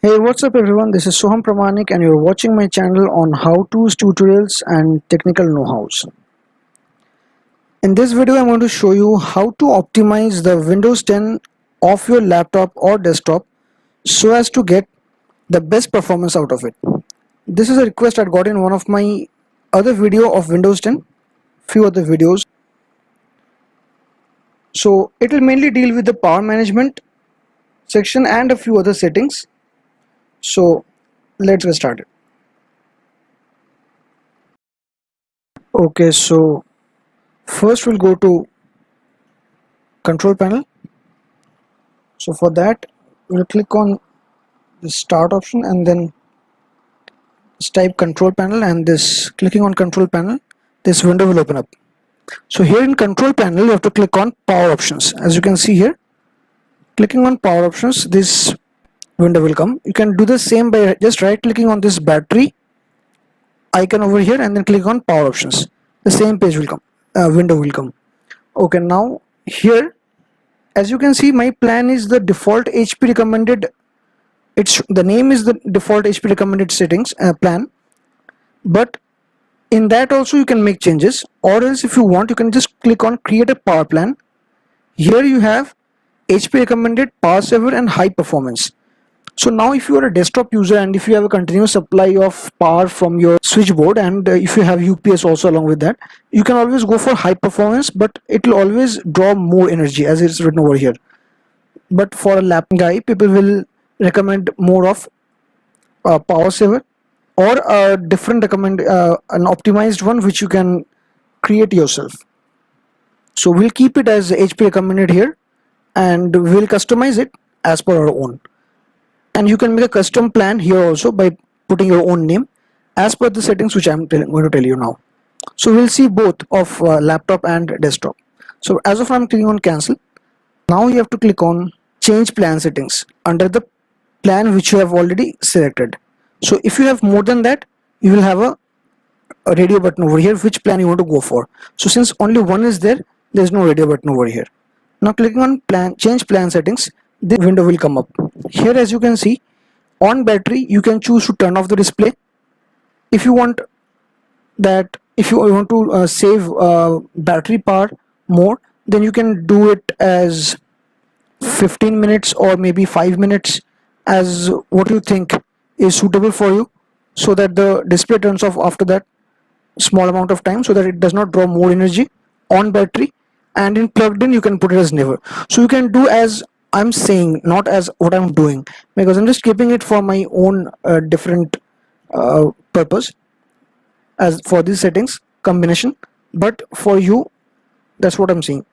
Hey, what's up everyone? This is Soham Pramanik and you're watching my channel on how-tos, tutorials and technical know-hows. In this video, I'm going to show you how to optimize the Windows 10 of your laptop or desktop so as to get the best performance out of it. This is a request I got in one of my other video of Windows 10, few other videos. So it will mainly deal with the power management section and a few other settings. So let's get started. Okay, so first we'll go to control panel. So for that we'll click on the start option and then just type control panel, and this clicking on control panel, this window will open up. So here in control panel you have to click on power options. As you can see here, clicking on power options, this window will come. You can do the same by just right clicking on this battery icon over here and then click on power options. The same page will come, window will come. Okay, now here as you can see, my plan is the default HP recommended. It's the name is the default HP recommended settings plan, but in that also you can make changes, or else if you want you can just click on create a power plan. Here you have HP recommended, power saver and high performance. So now if you are a desktop user and if you have a continuous supply of power from your switchboard, and if you have UPS also along with that, you can always go for high performance, but it will always draw more energy as it's written over here. But for a lap guy, people will recommend more of power saver, or a different recommend an optimized one which you can create yourself. So we'll keep it as HP recommended here and we'll customize it as per our own. And you can make a custom plan here also by putting your own name as per the settings which I'm going to tell you now. So we'll see both of laptop and desktop. So as of now I'm clicking on cancel. Now you have to click on change plan settings under the plan which you have already selected. So if you have more than that, you will have a radio button over here which plan you want to go for. So since only one is there, there is no radio button over here. Now clicking on plan change plan settings, this window will come up. Here as you can see, on battery you can choose to turn off the display. If you want that, if you want to save battery power more, then you can do it as 15 minutes or maybe 5 minutes, as what you think is suitable for you, so that the display turns off after that small amount of time, so that it does not draw more energy on battery. And in plugged in you can put it as never. So you can do as I'm saying, not as what I'm doing, because I'm just keeping it for my own different purpose as for these settings combination, but for you that's what I'm saying.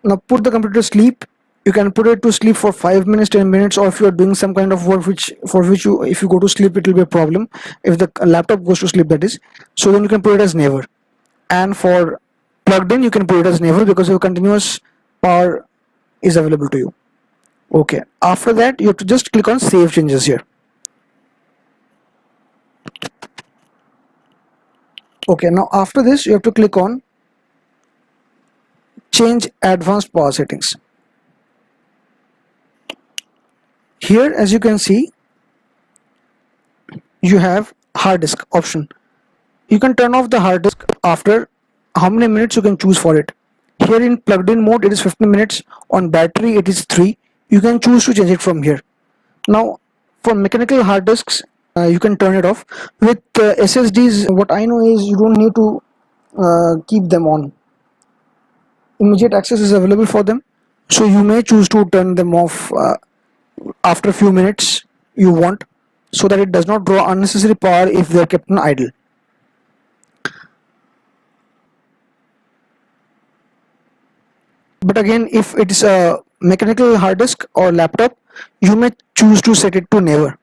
Now put the computer to sleep. You can put it to sleep for 5 minutes, 10 minutes, or if you are doing some kind of work which for which you, if you go to sleep it will be a problem if the laptop goes to sleep, that is. So then you can put it as never. And for plugged in you can put it as never, because your continuous power is available to you. Okay, after that you have to just click on save changes here. Okay, now after this you have to click on change advanced power settings. Here as you can see, you have hard disk option. You can turn off the hard disk after how many minutes you can choose for it. Here in plugged in mode it is 15 minutes, on battery it is 3. You can choose to change it from here. Now for mechanical hard disks you can turn it off. With SSDs, what I know is you don't need to keep them on. Immediate access is available for them, so you may choose to turn them off after a few minutes you want, so that it does not draw unnecessary power if they are kept on idle. But again, if it is a mechanical hard disk or laptop, you may choose to set it to never.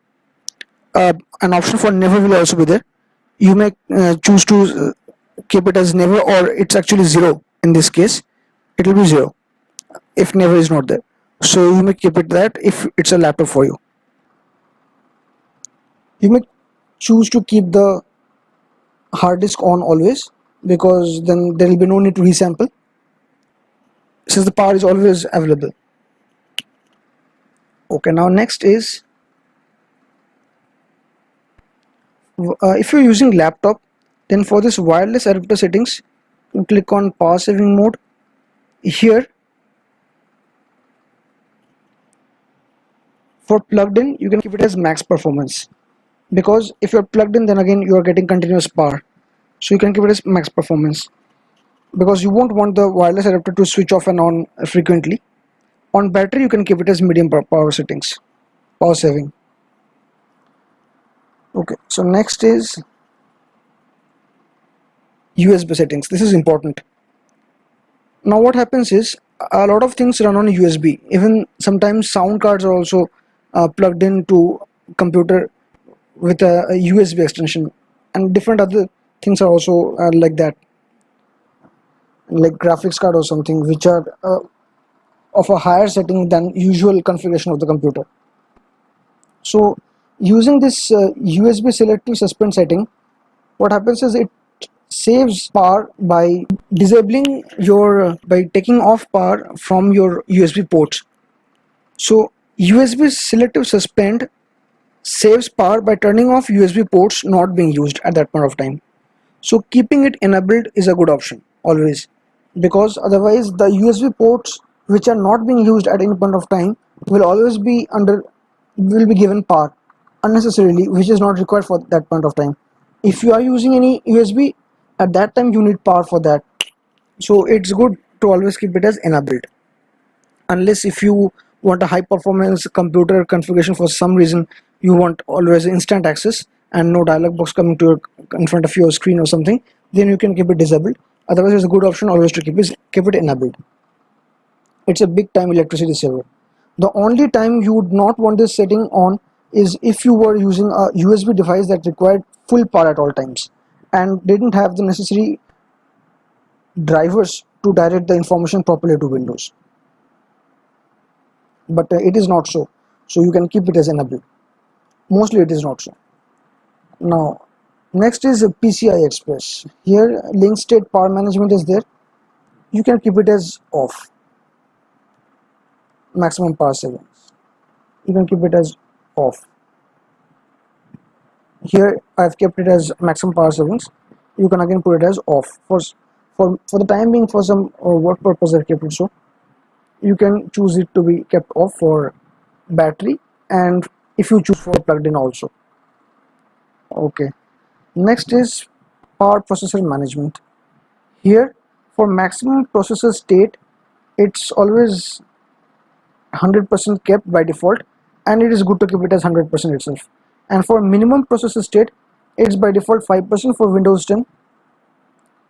An option for never will also be there. You may choose to keep it as never, or it's actually 0. In this case it will be 0 if never is not there. So you may keep it that if it's a laptop for you. You may choose to keep the hard disk on always, because then there will be no need to resample since the power is always available. Okay, now next is if you're using laptop, then for this wireless adapter settings, you click on power saving mode. Here for plugged in, you can keep it as max performance, because if you're plugged in, then again you are getting continuous power, so you can keep it as max performance, because you won't want the wireless adapter to switch off and on frequently. On battery, you can keep it as medium power settings, power saving. Okay, so next is USB settings. This is important. Now what happens is a lot of things run on USB. Even sometimes sound cards are also plugged into computer with a USB extension, and different other things are also like that, like graphics card or something, which are of a higher setting than usual configuration of the computer. So using this USB selective suspend setting, what happens is it saves power by disabling your by taking off power from your USB ports. So USB selective suspend saves power by turning off USB ports not being used at that point of time. So keeping it enabled is a good option always, because otherwise the USB ports which are not being used at any point of time will always be given power unnecessarily, which is not required for that point of time. If you are using any USB at that time, you need power for that. So it's good to always keep it as enabled, unless if you want a high performance computer configuration. For some reason you want always instant access and no dialog box coming to in front of your screen or something, then you can keep it disabled. Otherwise, it's a good option always to keep it enabled. It's a big time electricity saver. The only time you would not want this setting on is if you were using a USB device that required full power at all times and didn't have the necessary drivers to direct the information properly to Windows. But it is not so, so you can keep it as enabled. Mostly it is not so. Now next is PCI Express. Here link state power management is there. You can keep it as off, maximum power savings. You can keep it as off. Here I've kept it as maximum power savings. You can again put it as off. For the time being, for some work purpose I've kept it so. You can choose it to be kept off for battery, and if you choose for plugged in also. Okay, next is power processor management. Here for maximum processor state, it's always 100% kept by default, and it is good to keep it as 100% itself. And for minimum processor state, it's by default 5% for Windows 10,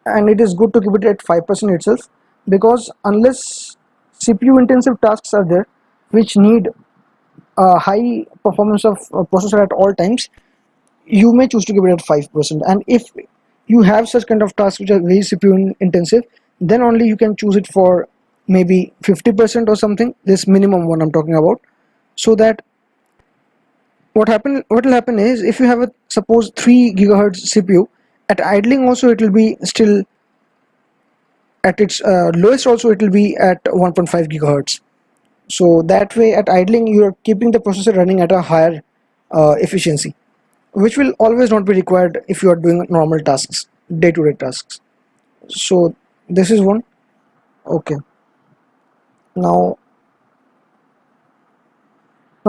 and it is good to keep it at 5% itself, because unless CPU intensive tasks are there which need a high performance of processor at all times, you may choose to keep it at 5%. And if you have such kind of tasks which are very CPU intensive, then only you can choose it for maybe 50% or something, this minimum one I'm talking about. So that what will happen is, if you have a suppose 3 gigahertz CPU, at idling also it will be still at its lowest, also it will be at 1.5 gigahertz. So that way at idling you are keeping the processor running at a higher efficiency, which will always not be required if you are doing normal tasks, day-to-day tasks. So this is one. Okay, now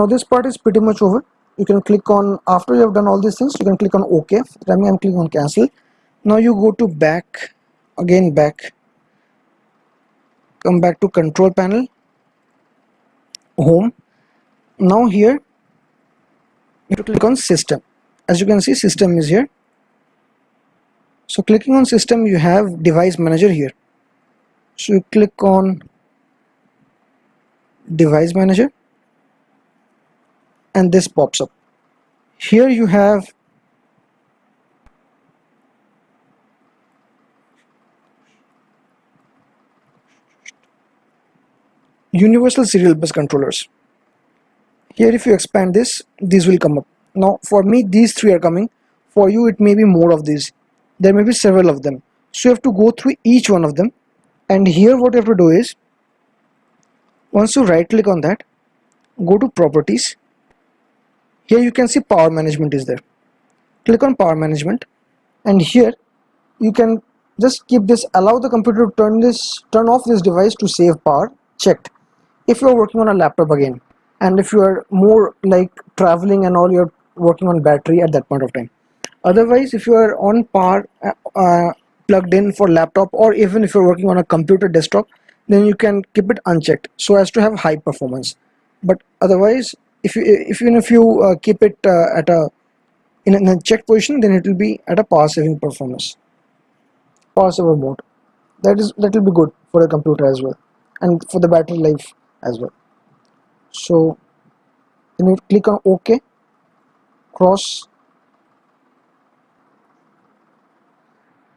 this part is pretty much over. You can click on, after you have done all these things, you can click on OK. I'm clicking on cancel. Now you go to back, again back, come back to control panel, home. Now here you have to click on system. As you can see, system is here. So clicking on system, you have device manager here. So you click on device manager and this pops up. Here you have universal serial bus controllers. Here if you expand this, these will come up. Now for me these 3 are coming. For you it may be more of these. There may be several of them. So you have to go through each one of them. And here what you have to do is, once you right click on that, go to properties. Here you can see power management is there. Click on power management, and here you can just keep this allow the computer to turn off this device to save power checked. If you are working on a laptop again, and if you are more like traveling and all, you're working on battery at that point of time. Otherwise, if you are on power plugged in for laptop, or even if you're working on a computer desktop, then you can keep it unchecked so as to have high performance. But otherwise, if you keep it at a in a checked position, then it will be at a power saving performance, power saver mode. That will be good for the computer as well, and for the battery life as well. So then you click on OK, cross.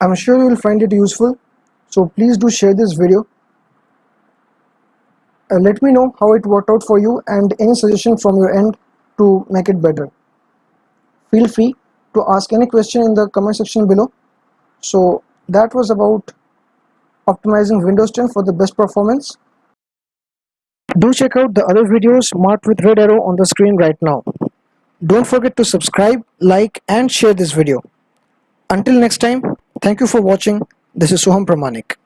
I'm sure you will find it useful, so please do share this video. Let me know how it worked out for you and any suggestion from your end to make it better. Feel free to ask any question in the comment section below. So that was about optimizing Windows 10 for the best performance. Do check out the other videos marked with red arrow on the screen right now. Don't forget to subscribe, like and share this video. Until next time, thank you for watching. This is Soham Pramanik.